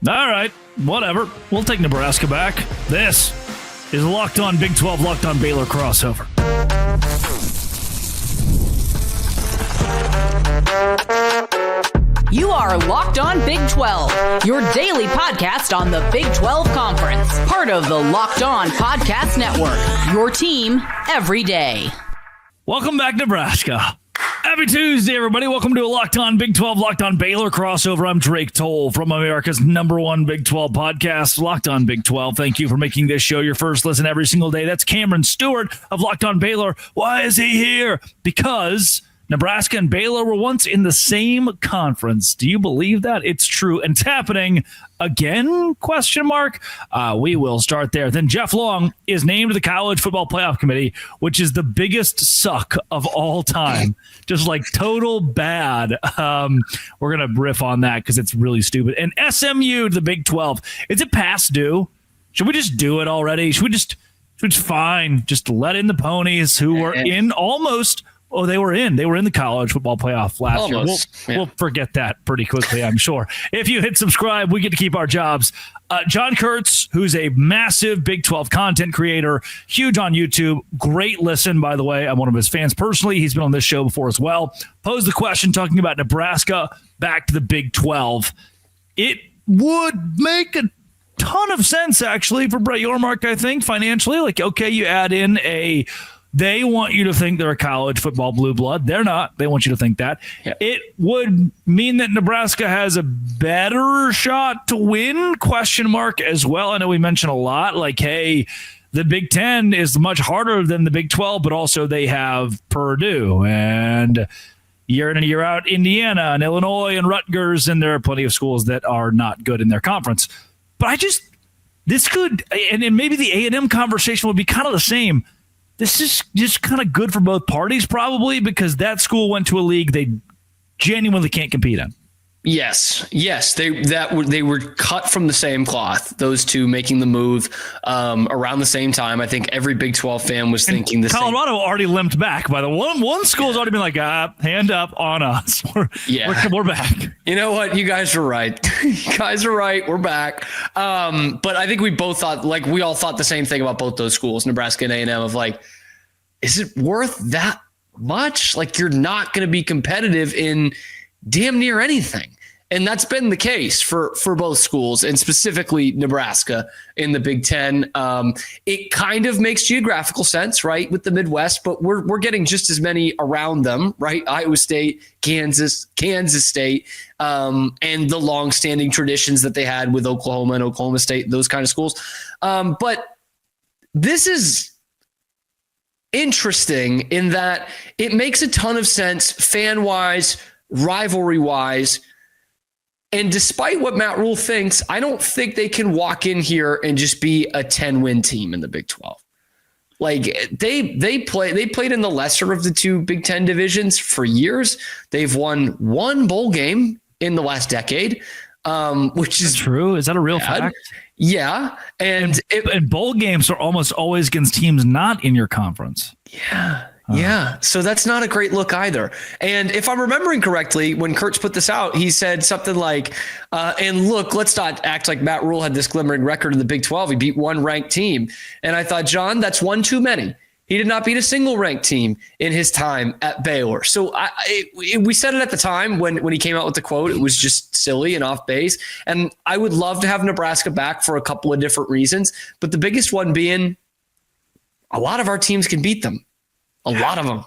All right, whatever. We'll take Nebraska back. This is Locked On Big 12, Locked On Baylor crossover. You are Locked On Big 12, your daily podcast on the Big 12 Conference. Part of the Locked On Podcast Network, your team every day. Welcome back, Nebraska. Happy Tuesday, everybody. Welcome to a Locked On Big 12, Locked On Baylor crossover. I'm Drake Toll from America's #1 Big 12 podcast, Locked On Big 12. Thank you for making this show your first listen every single day. That's Cameron Stewart of Locked On Baylor. Why is he here? Because Nebraska and Baylor were once in the same conference. Do you believe that? It's true. And it's happening again? Question mark. We will start there. Then Jeff Long is named to the College Football Playoff Committee, which is the biggest suck of all time. Just like total bad. We're going to riff on that because it's really stupid. And SMU to the Big 12. Is it past due? Should we just do it already? Should we just fine? Just let in the ponies who were in almost. Oh, they were in the college football playoff last year. We'll forget that pretty quickly, I'm sure. If you hit subscribe, we get to keep our jobs. John Kurtz, who's a massive Big 12 content creator, huge on YouTube. Great listen, by the way. I'm one of his fans personally. He's been on this show before as well. Posed the question talking about Nebraska back to the Big 12. It would make a ton of sense, actually, for Brett Yormark, I think, financially. Like, okay, you add in they want you to think they're a college football blue blood. They're not. They want you to think that. Yeah. It would mean that Nebraska has a better shot to win, question mark, as well. I know we mentioned a lot, like, hey, the Big Ten is much harder than the Big 12, but also they have Purdue and year in and year out Indiana and Illinois and Rutgers, and there are plenty of schools that are not good in their conference. But this could, and maybe the A&M conversation would be kind of the same. This is just kind of good for both parties, probably, because that school went to a league they genuinely can't compete in. Yes. They were cut from the same cloth. Those two making the move around the same time. I think every Big 12 fan was thinking the same. Colorado already limped back. By the one school's already been like, hand up on us. We're back. You know what? You guys are right. We're back. But I think we both thought, like, we all thought the same thing about both those schools, Nebraska and A&M, of like, is it worth that much? Like, you're not going to be competitive in damn near anything. And that's been the case for both schools, and specifically Nebraska in the Big Ten. It kind of makes geographical sense, right, with the Midwest, but we're getting just as many around them, right? Iowa State, Kansas State, and the longstanding traditions that they had with Oklahoma and Oklahoma State, those kind of schools. But this is interesting in that it makes a ton of sense fan-wise, rivalry-wise. And despite what Matt Rule thinks, I don't think they can walk in here and just be a 10-win team in the Big 12. Like, they played in the lesser of the two Big 10 divisions for years. They've won one bowl game in the last decade, which is true. Is that a real fact? Yeah. And bowl games are almost always against teams not in your conference. Yeah. Yeah. So that's not a great look either. And if I'm remembering correctly, when Kurtz put this out, he said something like, and look, let's not act like Matt Rule had this glimmering record in the Big 12. He beat one ranked team. And I thought, John, that's one too many. He did not beat a single ranked team in his time at Baylor. So we said it at the time when he came out with the quote. It was just silly and off base. And I would love to have Nebraska back for a couple of different reasons. But the biggest one being a lot of our teams can beat them. A lot of them.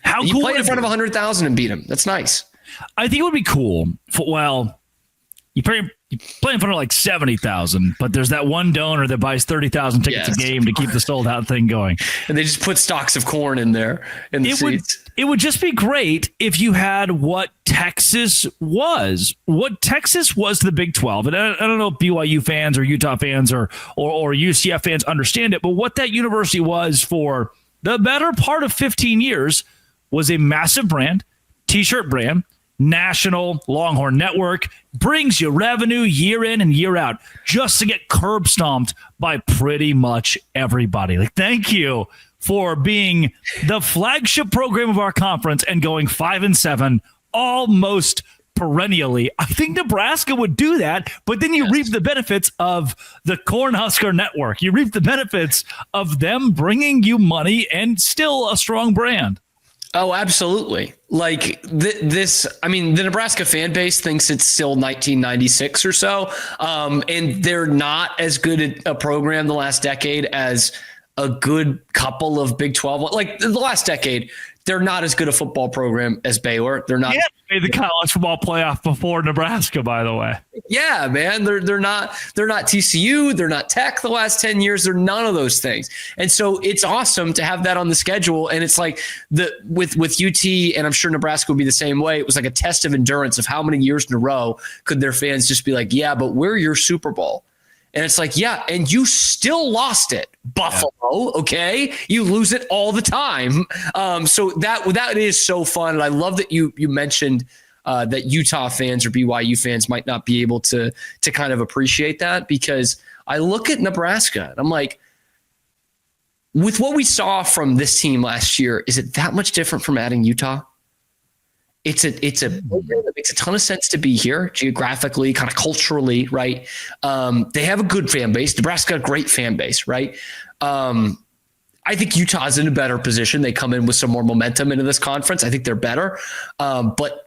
How you cool play in front of 100,000 and beat them. That's nice. I think it would be cool. You play in front of like 70,000, but there's that one donor that buys 30,000 tickets a game to keep the sold out thing going. And they just put stalks of corn in there in the seats. It would just be great if you had what Texas was. What Texas was to the Big 12. And I don't know if BYU fans or Utah fans or UCF fans understand it, but what that university was for the better part of 15 years was a massive brand, t-shirt brand, national Longhorn network, brings you revenue year in and year out just to get curb stomped by pretty much everybody. Like, thank you for being the flagship program of our conference and going 5-7, almost perennially. I think Nebraska would do that, but then you reap the benefits of the Cornhusker Network. You reap the benefits of them bringing you money and still a strong brand. Oh, absolutely. Like this, I mean, the Nebraska fan base thinks it's still 1996 or so. And they're not as good at a program the last decade as a good couple of Big 12. Like the last decade, they're not as good a football program as Baylor. They're not. Yeah, made the college football playoff before Nebraska, by the way. Yeah, man. They're not TCU. They're not Tech the last 10 years. They're none of those things. And so it's awesome to have that on the schedule. And it's like with UT, and I'm sure Nebraska would be the same way. It was like a test of endurance of how many years in a row could their fans just be like, yeah, but we're your Super Bowl. And it's like, yeah, and you still lost it, Buffalo. Yeah. Okay, you lose it all the time. So that is so fun, and I love that you mentioned that Utah fans or BYU fans might not be able to kind of appreciate that, because I look at Nebraska and I'm like, with what we saw from this team last year, is it that much different from adding Utah? It's a program that makes a ton of sense to be here geographically, kind of culturally, right? They have a good fan base. Nebraska, a great fan base, right? I think Utah's in a better position. They come in with some more momentum into this conference. I think they're better. But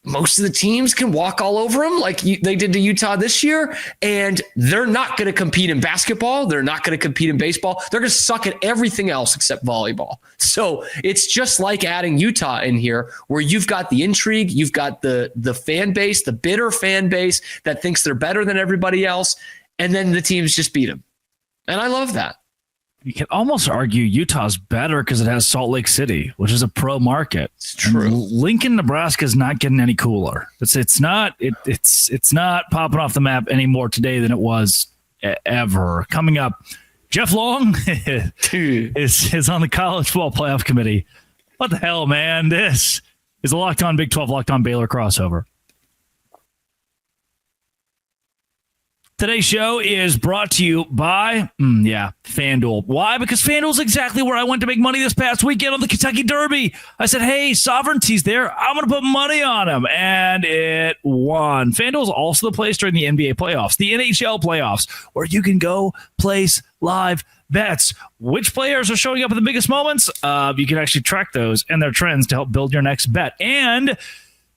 most of the teams can walk all over them like they did to Utah this year, and they're not going to compete in basketball. They're not going to compete in baseball. They're going to suck at everything else except volleyball. So it's just like adding Utah in here, where you've got the intrigue, you've got the fan base, the bitter fan base that thinks they're better than everybody else, and then the teams just beat them. And I love that. You can almost argue Utah's better because it has Salt Lake City, which is a pro market. It's true. And Lincoln, Nebraska is not getting any cooler. It's not popping off the map any more today than it was ever. Coming up, Jeff Long is on the college football playoff committee. What the hell, man? This is a Locked On Big 12, Locked On Baylor crossover. Today's show is brought to you by, FanDuel. Why? Because FanDuel's exactly where I went to make money this past weekend on the Kentucky Derby. I said, hey, Sovereignty's there. I'm going to put money on him. And it won. FanDuel is also the place during the NBA playoffs, the NHL playoffs, where you can go place live bets. Which players are showing up at the biggest moments? You can actually track those and their trends to help build your next bet. And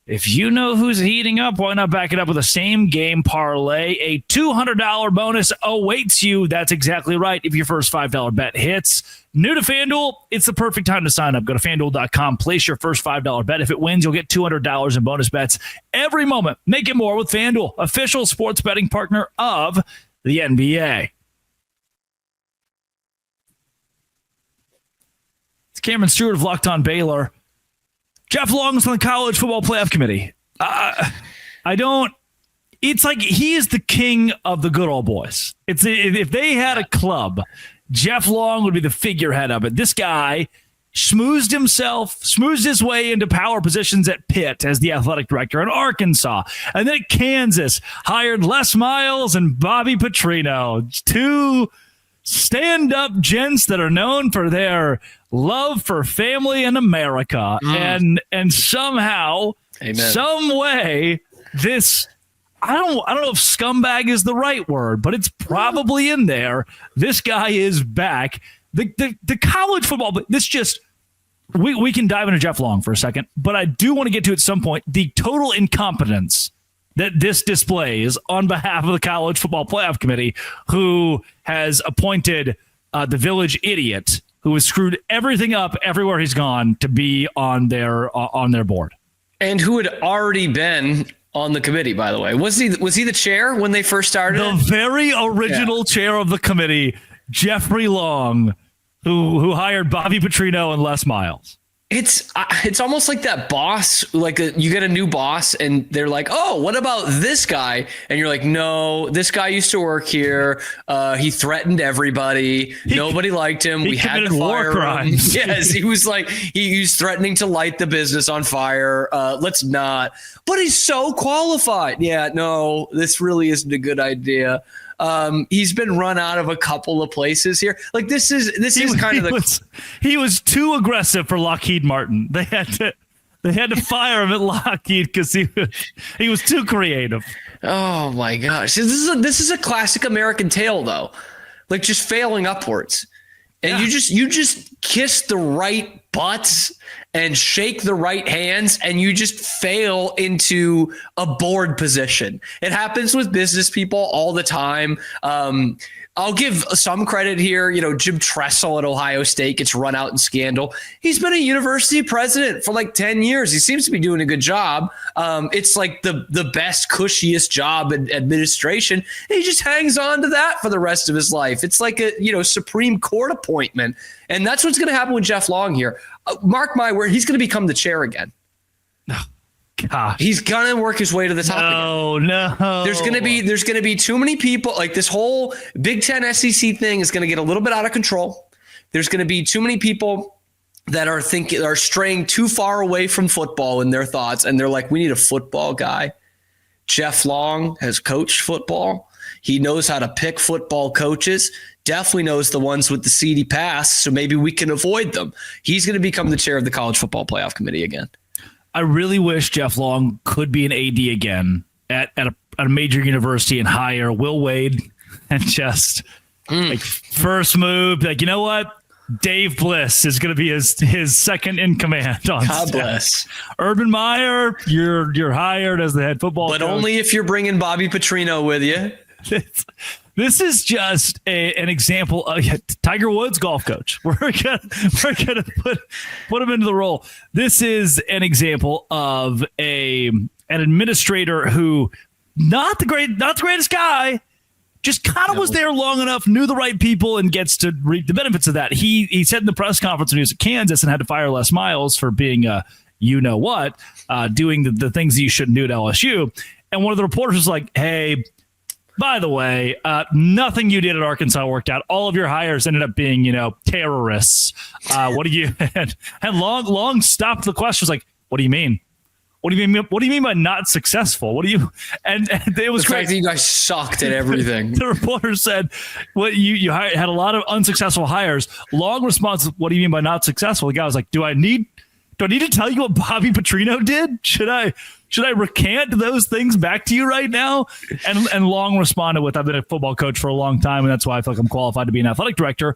if you know who's heating up, why not back it up with a same game parlay? A $200 bonus awaits you. That's exactly right. If your first $5 bet hits. New to FanDuel, it's the perfect time to sign up. Go to FanDuel.com, place your first $5 bet. If it wins, you'll get $200 in bonus bets every moment. Make it more with FanDuel, official sports betting partner of the NBA. It's Cameron Stewart of Locked On Baylor. Jeff Long's on the college football playoff committee. It's like he is the king of the good old boys. If they had a club, Jeff Long would be the figurehead of it. This guy smoothed his way into power positions at Pitt as the athletic director in Arkansas. And then at Kansas, hired Les Miles and Bobby Petrino, two stand-up gents that are known for their love for family and America. And somehow, some way, this, I don't know if scumbag is the right word, but it's probably in there. This guy is back. The college football, this just, we can dive into Jeff Long for a second, but I do want to get to at some point the total incompetence that this displays on behalf of the college football playoff committee, who has appointed the village idiot who has screwed everything up everywhere he's gone to be on their board. And who had already been on the committee, by the way. Was he the chair when they first started? The very original chair of the committee, Jeffrey Long, who hired Bobby Petrino and Les Miles. It's almost like that boss, like you get a new boss and they're like, oh, what about this guy? And you're like, no, this guy used to work here. He threatened everybody. Nobody liked him. We had to fire him. Yes, he was threatening to light the business on fire. Let's not. But he's so qualified. Yeah, no, this really isn't a good idea. He's been run out of a couple of places here. Like he was too aggressive for Lockheed Martin. They They had to fire him at Lockheed because he was too creative. Oh my gosh. This is a classic American tale though. Like just failing upwards. And you just kiss the right butts and shake the right hands and you just fail into a board position. It happens with business people all the time. I'll give some credit here. Jim Tressel at Ohio State gets run out in scandal. He's been a university president for like 10 years. He seems to be doing a good job. It's like the best, cushiest job in administration. And he just hangs on to that for the rest of his life. It's like a Supreme Court appointment. And that's what's going to happen with Jeff Long here. Mark my word, he's going to become the chair again. Gosh. He's gonna work his way to the top again. No. There's gonna be too many people. Like this whole Big Ten SEC thing is gonna get a little bit out of control. There's gonna be too many people that are straying too far away from football in their thoughts, and they're like, we need a football guy. Jeff Long has coached football. He knows how to pick football coaches. Definitely knows the ones with the seedy past, so maybe we can avoid them. He's gonna become the chair of the College Football Playoff Committee again. I really wish Jeff Long could be an AD again at a major university and hire Will Wade and just like first move. Like, you know what? Dave Bliss is going to be his second in command on God staff. bless. Urban Meyer, you're hired as the head football But coach. only if you're bringing Bobby Petrino with you. This is just an example of Tiger Woods golf coach. We're gonna put him into the role. This is an example of an administrator who not the greatest guy, just kind of was there long enough, knew the right people, and gets to reap the benefits of that. He said in the press conference when he was at Kansas and had to fire Les Miles for being doing the things that you shouldn't do at LSU. And one of the reporters was like, "Hey, by the way, nothing you did at Arkansas worked out. All of your hires ended up being, terrorists. What do you?" And Long stopped the question. Was like, "What do you mean? What do you mean? What do you mean by not successful? What do you?" And it was the fact that you guys sucked at everything. The reporter said, "What you had a lot of unsuccessful hires." Long response: "What do you mean by not successful?" The guy was like, "Do I need to tell you what Bobby Petrino did? Should I recant those things back to you right now?" And Long responded with, "I've been a football coach for a long time, and that's why I feel like I'm qualified to be an athletic director."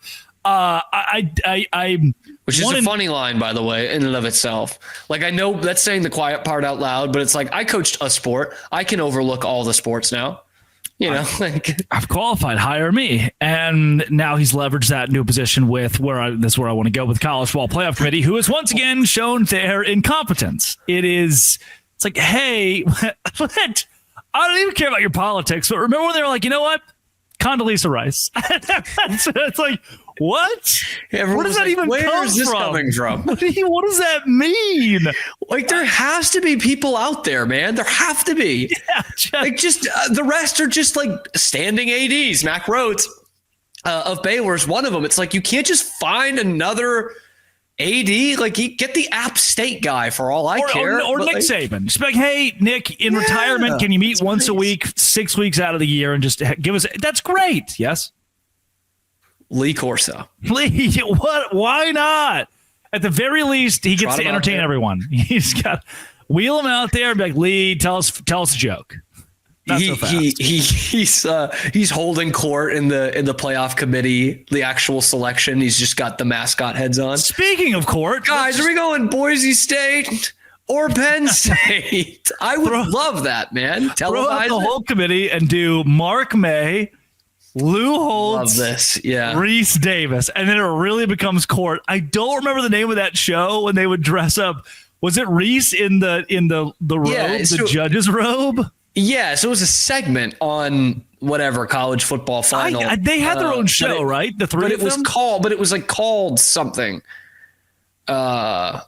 Which is a funny line, by the way, in and of itself. Like, I know that's saying the quiet part out loud, but it's like, I coached a sport. I can overlook all the sports now. I've qualified, hire me. And now he's leveraged that new position with that's where I want to go with College Football Playoff Committee, who has once again shown their incompetence. It's like, hey, what? I don't even care about your politics, but remember when they were like, you know what? Condoleezza Rice. It's like, what? Where does that even come from? Where is this coming from? What does that mean? Like, there has to be people out there, man. There have to be. Yeah, the rest are just like standing ADs. Mac Rhodes of Baylor is one of them. It's like, you can't just find another AD. Like, you get the App State guy for all I care. Or Nick Saban. Just be like, hey, Nick, in retirement, can you meet once a week, 6 weeks out of the year, and just give us? That's great. Yes. Lee Corso. Lee, what? Why not? At the very least, he gets to entertain everyone. He's got wheel him out there and be like, Lee, tell us a joke. Not so fast. He's holding court in the playoff committee, the actual selection. He's just got the mascot heads on. Speaking of court, guys, are we going Boise State or Penn State? I would love that, man. Throw out the whole committee and do Mark May, Lou Holtz, love this. Yeah. Reese Davis, and then it really becomes court. I don't remember the name of that show when they would dress up. Was it Reese in the robe, the judge's robe? Yeah, so it was a segment on whatever college football final. They had their own show, right? The three of them? But it was like called something. Oh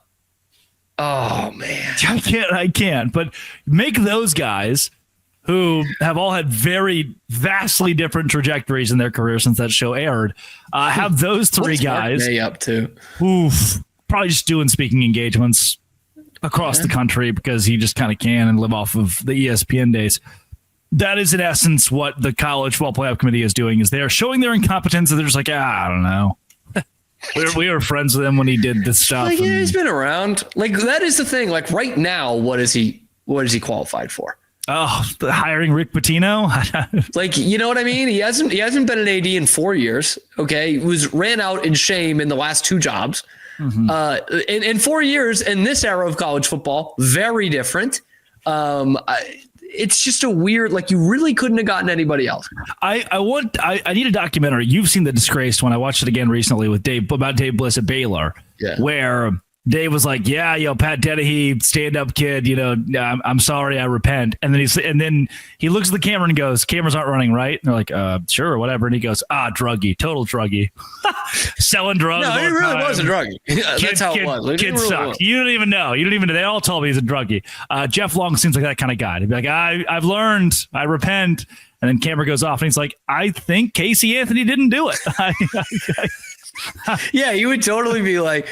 man, I can't. But make those guys who have all had very vastly different trajectories in their career since that show aired. Have those three guys Mark May up to? Probably just doing speaking engagements across the country because he just kind of can and live off of the ESPN days. That is in essence what the College Football Playoff Committee is doing. Is they are showing their incompetence and they're just like, I don't know. We were friends with him when he did this stuff. Like, yeah, he's been around. Like, that is the thing. Like, right now, what is he qualified for? Oh, hiring Rick Pitino. Like, you know what I mean? He hasn't been an AD in 4 years. Okay. He ran out in shame in the last 2 jobs. In 4 years in this era of college football, very different. It's just a weird, like, you really couldn't have gotten anybody else. I need a documentary. You've seen The Disgraced one. I watched it again recently with Dave Bliss at Baylor, where Dave was like, yeah, Pat Dennehy, stand-up kid, I'm sorry, I repent. And then he looks at the camera and goes, cameras aren't running, right? And they're like, sure, whatever. And he goes, druggie, total druggie. Selling drugs. No, he really was a druggie. That's how it was. Kid sucked. You don't even know. They all told me he's a druggie. Jeff Long seems like that kind of guy. He'd be like, I've learned, I repent. And then camera goes off and he's like, I think Casey Anthony didn't do it. Yeah, you would totally be like,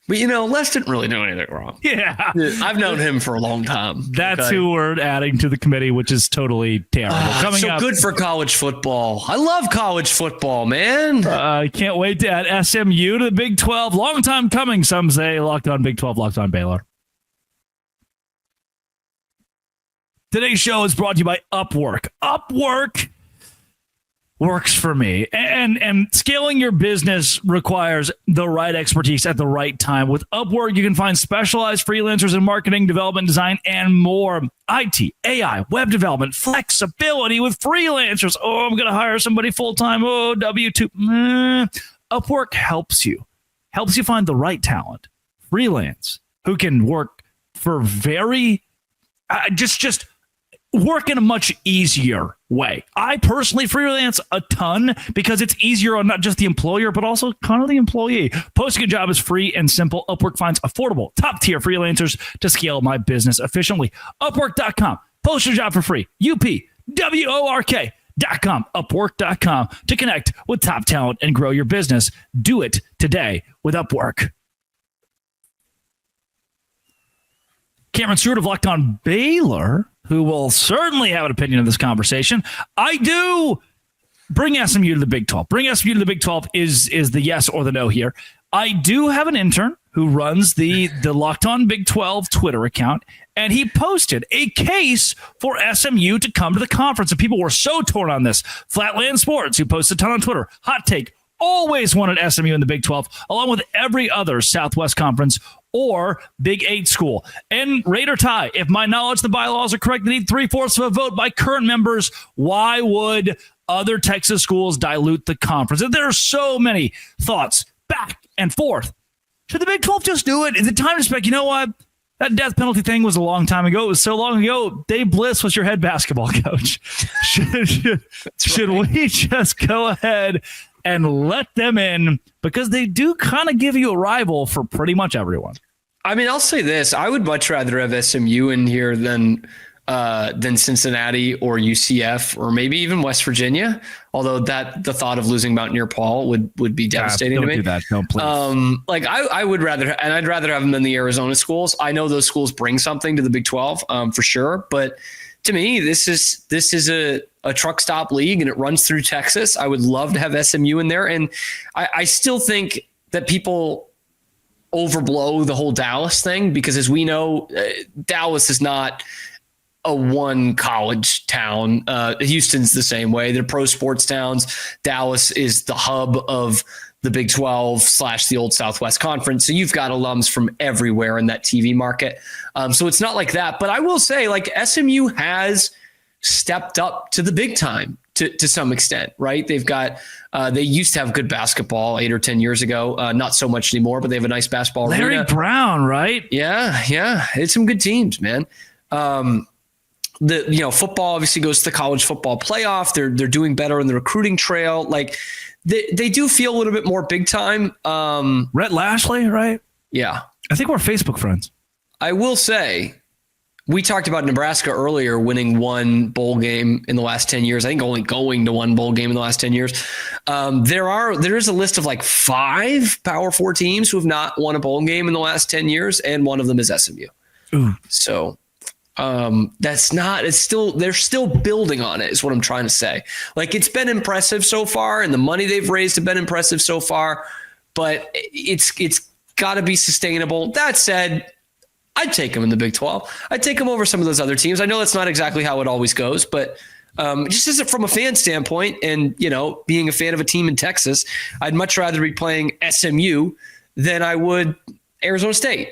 but, Les didn't really do anything wrong. Yeah. I've known him for a long time. That's who we're adding to the committee, which is totally terrible. Coming up, good for college football. I love college football, man. I can't wait to add SMU to the Big 12. Long time coming, some say. Locked on Big 12, Locked on Baylor. Today's show is brought to you by Upwork. Upwork works for me. And scaling your business requires the right expertise at the right time. With Upwork, you can find specialized freelancers in marketing, development, design, and more. IT, AI, web development, flexibility with freelancers. Oh, I'm going to hire somebody full-time. Oh, W-2. Upwork helps you find the right talent, freelance, who can work for very, just work in a much easier way. I personally freelance a ton because it's easier on not just the employer, but also kind of the employee. Posting a job is free and simple. Upwork finds affordable, top-tier freelancers to scale my business efficiently. Upwork.com. Post your job for free. UPWORK.com. Upwork.com to connect with top talent and grow your business. Do it today with Upwork. Cameron Stewart of Locked on Baylor, who will certainly have an opinion of this conversation. I do bring SMU to the Big 12. Bring SMU to the Big 12 is the yes or the no here. I do have an intern who runs the Locked on Big 12 Twitter account, and he posted a case for SMU to come to the conference, and people were so torn on this. Flatland Sports, who posted a ton on Twitter, hot take, always wanted SMU in the Big 12, along with every other Southwest Conference or Big 8 school. And Raider tie, if my knowledge of the bylaws are correct, they need 3/4 of a vote by current members. Why would other Texas schools dilute the conference? And there are so many thoughts back and forth. Should the Big 12 just do it? Is it time to spec? You know what? That death penalty thing was a long time ago. It was so long ago. Dave Bliss was your head basketball coach. Should we just go ahead and let them in, because they do kind of give you a rival for pretty much everyone? I mean, I'll say this. I would much rather have SMU in here than Cincinnati or UCF or maybe even West Virginia. Although the thought of losing Mountaineer Paul would be devastating to me. Don't do that. No, please. Like I would rather, and I'd rather have them than the Arizona schools. I know those schools bring something to the Big 12 for sure. But to me, this is a truck stop league, and it runs through Texas. I would love to have SMU in there. And I still think that people overblow the whole Dallas thing, because as we know, Dallas is not a one college town. Houston's the same way. They're pro sports towns. Dallas is the hub of the Big 12 / the old Southwest Conference. So you've got alums from everywhere in that TV market. So it's not like that. But I will say, like, SMU has stepped up to the big time to some extent, right? They've got, they used to have good basketball 8 or 10 years ago. Not so much anymore, but they have a nice basketball arena. Larry Brown, right? Yeah. It's some good teams, man. Football obviously goes to the college football playoff. They're doing better in the recruiting trail. Like they do feel a little bit more big time. Rhett Lashley, right? Yeah. I think we're Facebook friends. I will say, we talked about Nebraska earlier winning one bowl game in the last 10 years. I think only going to one bowl game in the last 10 years. There is a list of like 5 Power 4 teams who have not won a bowl game in the last 10 years. And one of them is SMU. Ooh. So they're still building on it is what I'm trying to say. Like, it's been impressive so far, and the money they've raised have been impressive so far, but it's got to be sustainable. That said, I'd take them in the Big 12. I'd take them over some of those other teams. I know that's not exactly how it always goes, but just as from a fan standpoint and, being a fan of a team in Texas, I'd much rather be playing SMU than I would Arizona State.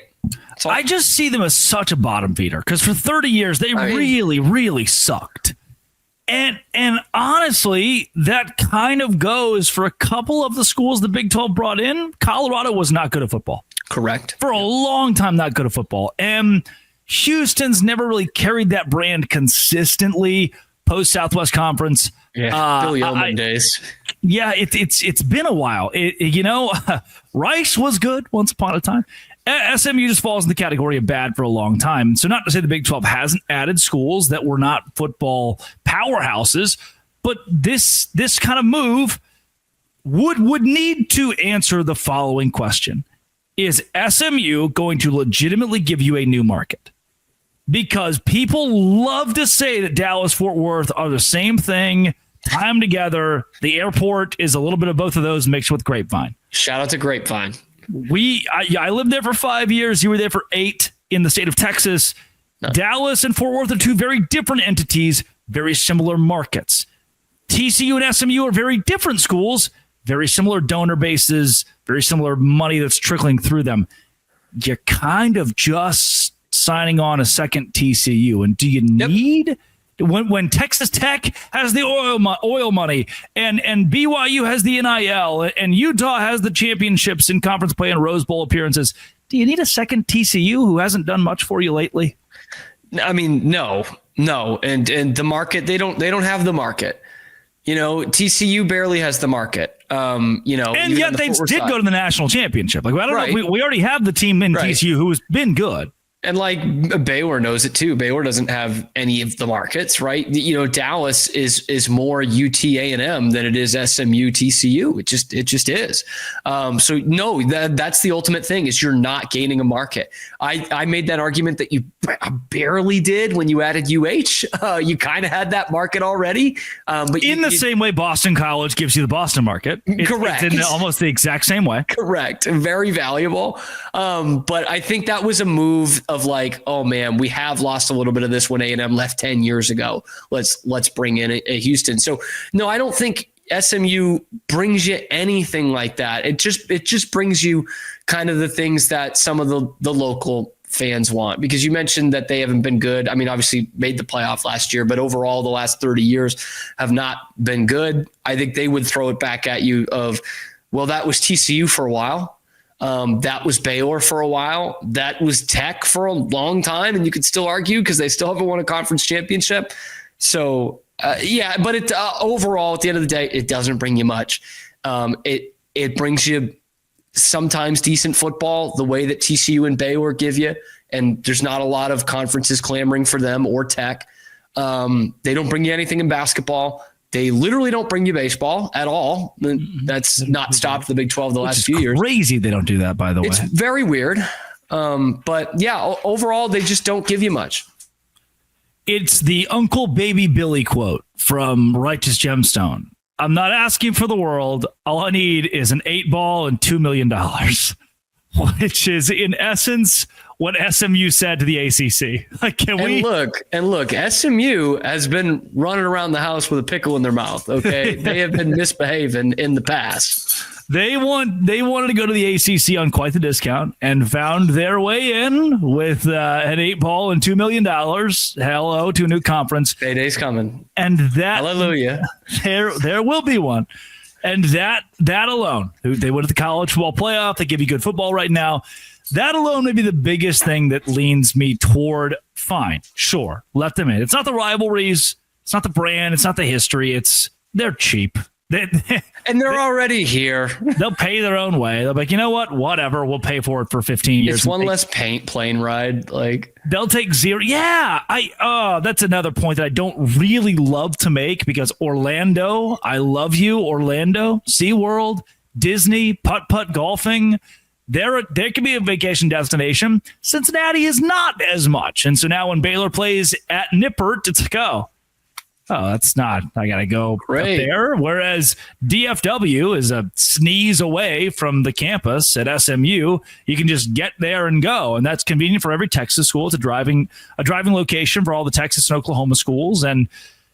So I just see them as such a bottom feeder because for 30 years, they really, really sucked. And honestly, that kind of goes for a couple of the schools the Big 12 brought in. Colorado was not good at football. Correct. For a long time, not good at football. And Houston's never really carried that brand consistently post Southwest Conference. Yeah, Billy Ullman days. Yeah, it's been a while. Rice was good once upon a time. SMU just falls in the category of bad for a long time. So not to say the Big 12 hasn't added schools that were not football powerhouses, but this kind of move would need to answer the following question. Is SMU going to legitimately give you a new market? Because people love to say that Dallas-Fort Worth are the same thing, tie them together. The airport is a little bit of both of those mixed with Grapevine. Shout out to Grapevine. I lived there for 5 years. You were there for 8 in the state of Texas. No. Dallas and Fort Worth are two very different entities, very similar markets. TCU and SMU are very different schools, very similar donor bases, very similar money that's trickling through them. You're kind of just signing on a second TCU. And do you need... When Texas Tech has the oil money and BYU has the NIL and Utah has the championships in conference play and Rose Bowl appearances, do you need a second TCU who hasn't done much for you lately? I mean, no. And the market, they don't have the market. TCU barely has the market. And yet they did go to the national championship. Like, I don't know. We already have the team in TCU who has been good. And Baylor knows it too. Baylor doesn't have any of the markets, right? Dallas is more UT A&M than it is SMU TCU. It just is. So no, that's the ultimate thing is you're not gaining a market. I made that argument that you barely did when you added UH. You kind of had that market already. But in the same way Boston College gives you the Boston market. Correct. It's in almost the exact same way. Correct. Very valuable. But I think that was a move of oh man, we have lost a little bit of this when A&M left 10 years ago. Let's bring in a Houston. So no, I don't think SMU brings you anything like that. It just brings you kind of the things that some of the local fans want, because you mentioned that they haven't been good. I mean, obviously made the playoff last year, but overall the last 30 years have not been good. I think they would throw it back at you of, well, that was TCU for a while. That was Baylor for a while. That was Tech for a long time. And you could still argue because they still haven't won a conference championship. So, but it overall, at the end of the day, it doesn't bring you much. It brings you sometimes decent football, the way that TCU and Baylor give you. And there's not a lot of conferences clamoring for them or Tech. They don't bring you anything in basketball. They literally don't bring you baseball at all. That's not stopped the Big 12 the last few years. Crazy they don't do that, by the way. It's very weird. But yeah, overall, they just don't give you much. It's the Uncle Baby Billy quote from Righteous Gemstone. I'm not asking for the world. All I need is an 8-ball and $2 million, which is in essence what SMU said to the ACC. Look, SMU has been running around the house with a pickle in their mouth. Okay. They have been misbehaving in the past. They wanted to go to the ACC on quite the discount and found their way in with an 8-ball and $2 million. Hello to a new conference. Payday's coming. And that, hallelujah. There will be one. And that alone, they went to the college football playoff. They give you good football right now. That alone may be the biggest thing that leans me toward fine. Sure, let them in. It's not the rivalries. It's not the brand. It's not the history. They're cheap. And they're already here. They'll pay their own way. They'll be like, you know what? Whatever. We'll pay for it for 15 years. It's one less plane ride. They'll take zero. Yeah. That's another point that I don't really love to make because Orlando, I love you, Orlando, SeaWorld, Disney, putt-putt golfing. There can be a vacation destination. Cincinnati is not as much. And so now when Baylor plays at Nippert, it's like, Oh, that's not. I got to go up Great. there. Whereas DFW is a sneeze away from the campus at SMU. You can just get there and go, and that's convenient for every Texas school. It's a driving location for all the Texas and Oklahoma schools, and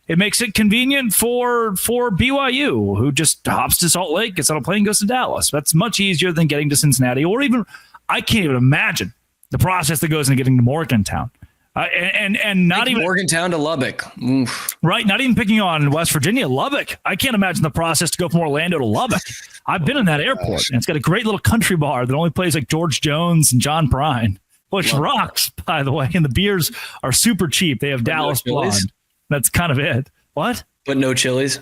it makes it convenient for BYU, who just hops to Salt Lake, gets on a plane, goes to Dallas. That's much easier than getting to Cincinnati, or even I can't even imagine the process that goes into getting to Morgantown. And not even Morgantown to Lubbock. Oof. Right. Not even picking on West Virginia, Lubbock. I can't imagine the process to go from Orlando to Lubbock. I've been in that airport, and it's got a great little country bar that only plays like George Jones and John Prine, which rocks, by the way. And the beers are super cheap. They have Dallas Blonde. That's kind of it. What? But no Chili's?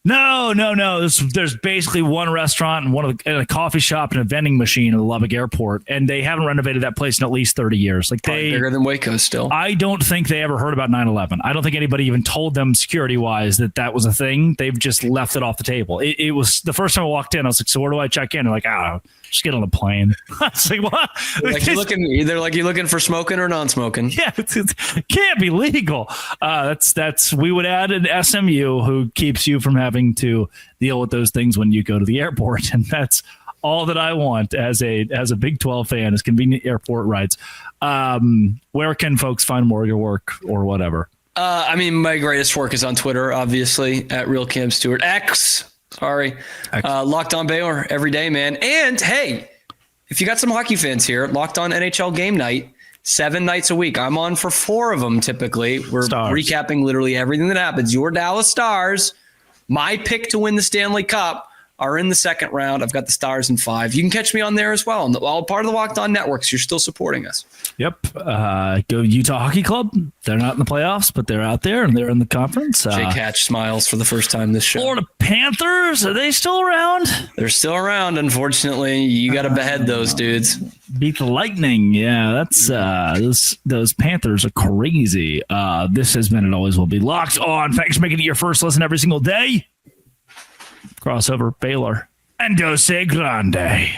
No. There's basically one restaurant and a coffee shop and a vending machine at the Lubbock airport, and they haven't renovated that place in at least 30 years. Like Bigger than Waco still. I don't think they ever heard about 9/11. I don't think anybody even told them security-wise that was a thing. They've just left it off the table. It was the first time I walked in, I was like, so where do I check in? They're like, just get on a plane. I was like, what? Like you looking for smoking or non-smoking? Yeah, it can't be legal. That's we would add an SMU who keeps you from having to deal with those things when you go to the airport, and that's all that I want as a Big 12 fan is convenient airport rides. Where can folks find more of your work or whatever? My greatest work is on Twitter, obviously, at Real Cam Stewart. Locked On Baylor every day, man. And hey, if you got some hockey fans here, Locked On NHL Game Night, 7 nights a week. I'm on for 4 of them typically. We're recapping literally everything that happens. Your Dallas Stars, my pick to win the Stanley Cup, are in the second round. I've got the Stars in 5. You can catch me on there as well. All part of the Locked On Networks. You're still supporting us. Yep. Go Utah Hockey Club. They're not in the playoffs, but they're out there and they're in the conference. Jake Hatch smiles for the first time this show. Florida Panthers, are they still around? They're still around, unfortunately. You got to behead those dudes. Beat the Lightning. Yeah, that's those Panthers are crazy. This has been and always will be Locked On. Thanks for making it your first listen every single day. Crossover Baylor and Dose Grande.